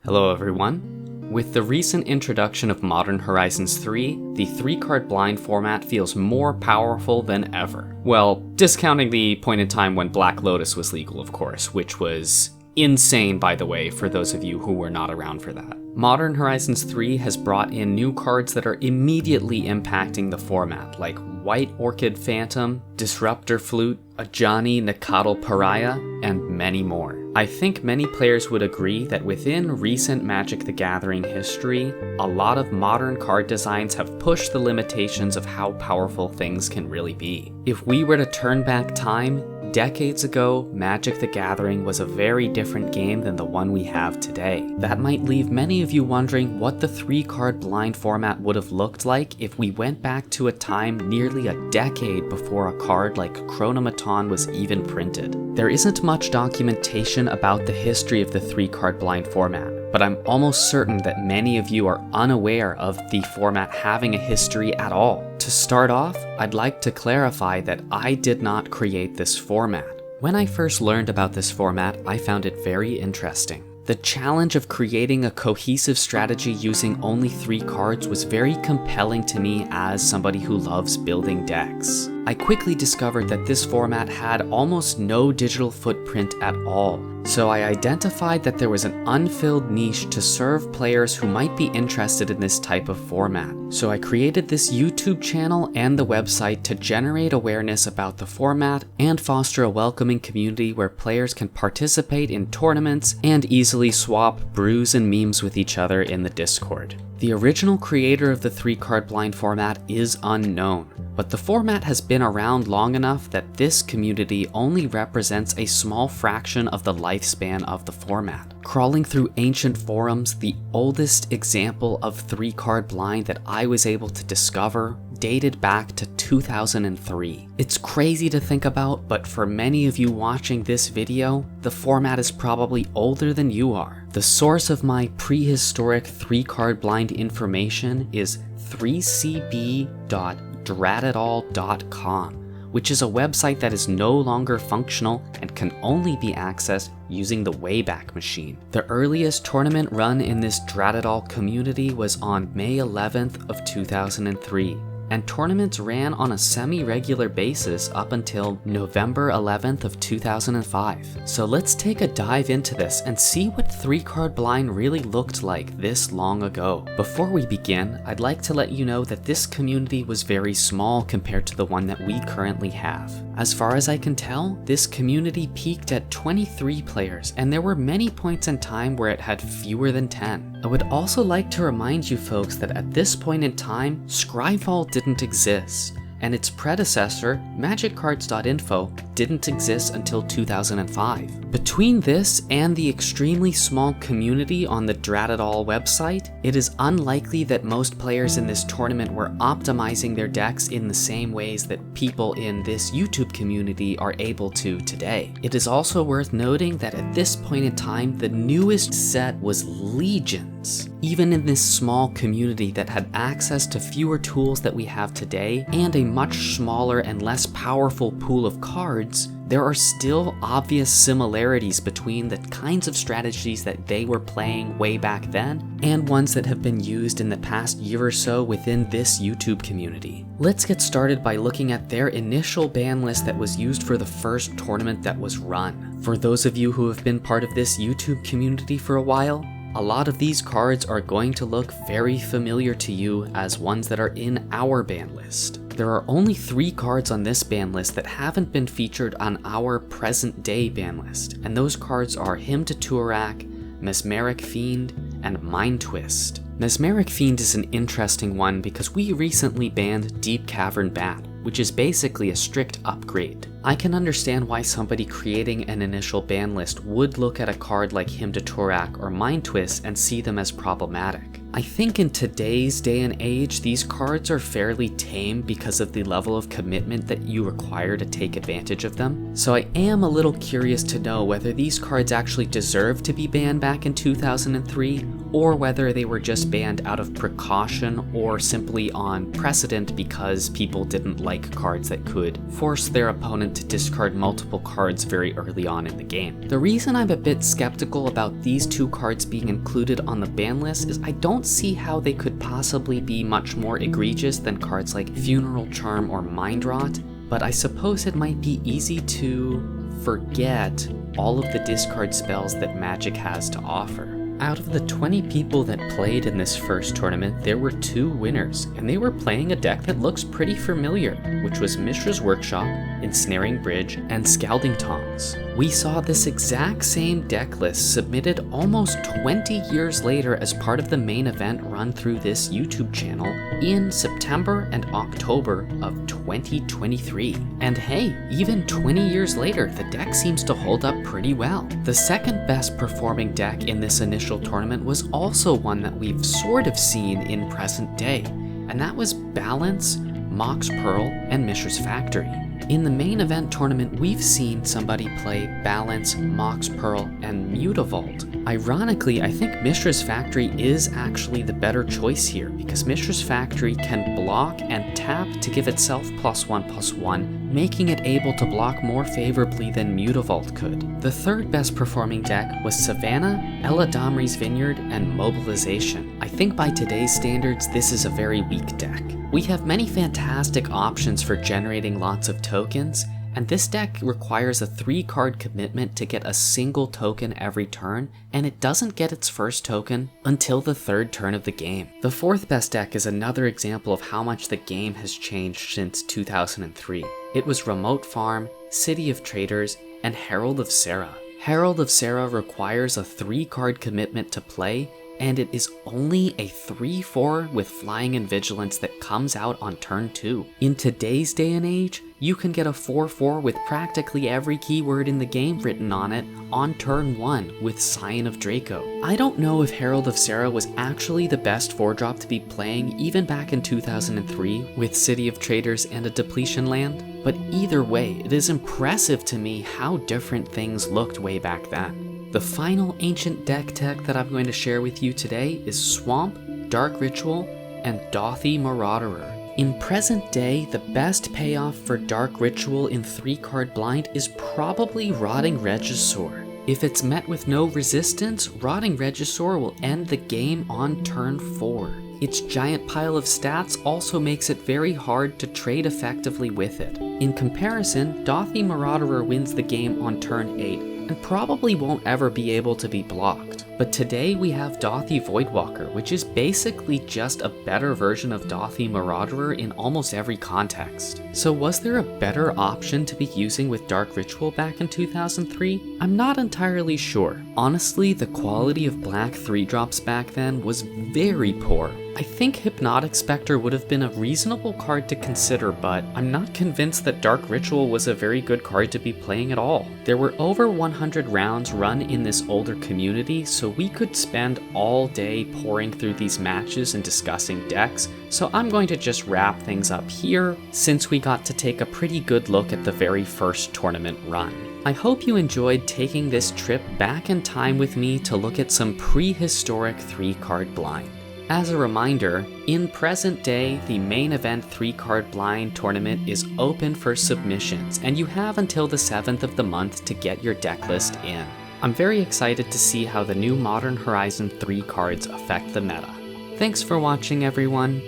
Hello everyone. With the recent introduction of Modern Horizons 3, the 3-card blind format feels more powerful than ever. Well, discounting the point in time when Black Lotus was legal, of course, which was insane, by the way, for those of you who were not around for that. Modern Horizons 3 has brought in new cards that are immediately impacting the format, like White Orchid Phantom, Disruptor Flute, Ajani Nakatl Pariah, and many more. I think many players would agree that within recent Magic the Gathering history, a lot of modern card designs have pushed the limitations of how powerful things can really be. If we were to turn back time, decades ago, Magic the Gathering was a very different game than the one we have today. That might leave many of you wondering what the 3-card blind format would have looked like if we went back to a time nearly a decade before a card like Chronomaton was even printed. There isn't much documentation about the history of the 3-card blind format, but I'm almost certain that many of you are unaware of the format having a history at all. To start off, I'd like to clarify that I did not create this format. When I first learned about this format, I found it very interesting. The challenge of creating a cohesive strategy using only 3 cards was very compelling to me as somebody who loves building decks. I quickly discovered that this format had almost no digital footprint at all, so I identified that there was an unfilled niche to serve players who might be interested in this type of format. So I created this YouTube channel and the website to generate awareness about the format and foster a welcoming community where players can participate in tournaments and easily swap brews and memes with each other in the Discord. The original creator of the 3-card blind format is unknown, but the format has been around long enough that this community only represents a small fraction of the lifespan of the format. Crawling through ancient forums, the oldest example of 3-card blind that I was able to discover dated back to 2003. It's crazy to think about, but for many of you watching this video, the format is probably older than you are. The source of my prehistoric 3-card blind information is 3cb.dratitall.com, which is a website that is no longer functional and can only be accessed using the Wayback Machine. The earliest tournament run in this Dratitall community was on May 11th of 2003. And tournaments ran on a semi-regular basis up until November 11th of 2005. So let's take a dive into this and see what 3-card blind really looked like this long ago. Before we begin, I'd like to let you know that this community was very small compared to the one that we currently have. As far as I can tell, this community peaked at 23 players, and there were many points in time where it had fewer than 10. I would also like to remind you folks that at this point in time, Scryfall didn't exist, and its predecessor, MagicCards.info, didn't exist until 2005. Between this and the extremely small community on the Dratitall website, it is unlikely that most players in this tournament were optimizing their decks in the same ways that people in this YouTube community are able to today. It is also worth noting that at this point in time, the newest set was Legions. Even in this small community that had access to fewer tools that we have today and a much smaller and less powerful pool of cards, there are still obvious similarities between the kinds of strategies that they were playing way back then and ones that have been used in the past year or so within this YouTube community. Let's get started by looking at their initial ban list that was used for the first tournament that was run. For those of you who have been part of this YouTube community for a while, a lot of these cards are going to look very familiar to you as ones that are in our ban list. There are only 3 cards on this ban list that haven't been featured on our present day ban list, and those cards are Hymn to Turak, Mesmeric Fiend, and Mind Twist. Mesmeric Fiend is an interesting one because we recently banned Deep Cavern Bat, which is basically a strict upgrade. I can understand why somebody creating an initial ban list would look at a card like Hymn to Turak or Mind Twist and see them as problematic. I think in today's day and age, these cards are fairly tame because of the level of commitment that you require to take advantage of them. So I am a little curious to know whether these cards actually deserve to be banned back in 2003, or whether they were just banned out of precaution or simply on precedent because people didn't like cards that could force their opponent want to discard multiple cards very early on in the game. The reason I'm a bit skeptical about these 2 cards being included on the ban list is I don't see how they could possibly be much more egregious than cards like Funeral Charm or Mind Rot, but I suppose it might be easy to forget all of the discard spells that Magic has to offer. Out of the 20 people that played in this first tournament, there were 2 winners, and they were playing a deck that looks pretty familiar, which was Mishra's Workshop, Ensnaring Bridge, and Scalding Tongs. We saw this exact same deck list submitted almost 20 years later as part of the main event run through this YouTube channel in September and October of 2023. And hey, even 20 years later, the deck seems to hold up pretty well. The second best performing deck in this initial tournament was also one that we've sort of seen in present day, and that was Balance, Mox Pearl, and Mishra's Factory. In the main event tournament, we've seen somebody play Balance, Mox Pearl, and Mutavault. Ironically, I think Mishra's Factory is actually the better choice here, because Mishra's Factory can block and tap to give itself +1/+1, making it able to block more favorably than Mutavault could. The third best performing deck was Savannah, Eladamri's Vineyard, and Mobilization. I think by today's standards, this is a very weak deck. We have many fantastic options for generating lots of tokens, and this deck requires a 3-card commitment to get a single token every turn, and it doesn't get its first token until the 3rd turn of the game. The 4th best deck is another example of how much the game has changed since 2003. It was Remote Farm, City of Traders, and Herald of Serra. Herald of Serra requires a 3-card commitment to play, and it is only a 3/4 with Flying and Vigilance that comes out on turn 2. In today's day and age, you can get a 4/4 with practically every keyword in the game written on it on turn 1 with Scion of Draco. I don't know if Herald of Serra was actually the best 4-drop to be playing even back in 2003 with City of Traders and a Depletion land, but either way, it is impressive to me how different things looked way back then. The final ancient deck tech that I'm going to share with you today is Swamp, Dark Ritual, and Dothy Marauderer. In present day, the best payoff for Dark Ritual in 3-card blind is probably Rotting Regisaur. If it's met with no resistance, Rotting Regisaur will end the game on turn 4. Its giant pile of stats also makes it very hard to trade effectively with it. In comparison, Dothy Marauderer wins the game on turn 8, and probably won't ever be able to be blocked. But today we have Dothy Voidwalker, which is basically just a better version of Dothy Marauderer in almost every context. So was there a better option to be using with Dark Ritual back in 2003? I'm not entirely sure. Honestly, the quality of black 3-drops back then was very poor. I think Hypnotic Spectre would have been a reasonable card to consider, but I'm not convinced that Dark Ritual was a very good card to be playing at all. There were over 100 rounds run in this older community, so we could spend all day pouring through these matches and discussing decks, so I'm going to just wrap things up here, since we got to take a pretty good look at the very first tournament run. I hope you enjoyed taking this trip back in time with me to look at some prehistoric 3-card blind. As a reminder, in present day, the main event 3-card blind tournament is open for submissions, and you have until the 7th of the month to get your deck list in. I'm very excited to see how the new Modern Horizon 3 cards affect the meta. Thanks for watching, everyone,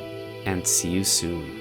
and see you soon.